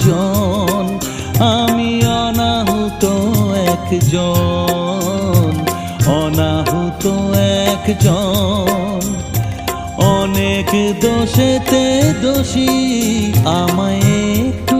একজন, আমি অনাহুত একজন, অনাহুত একজন। অনেক দোষেতে দোষী, আমায় একটু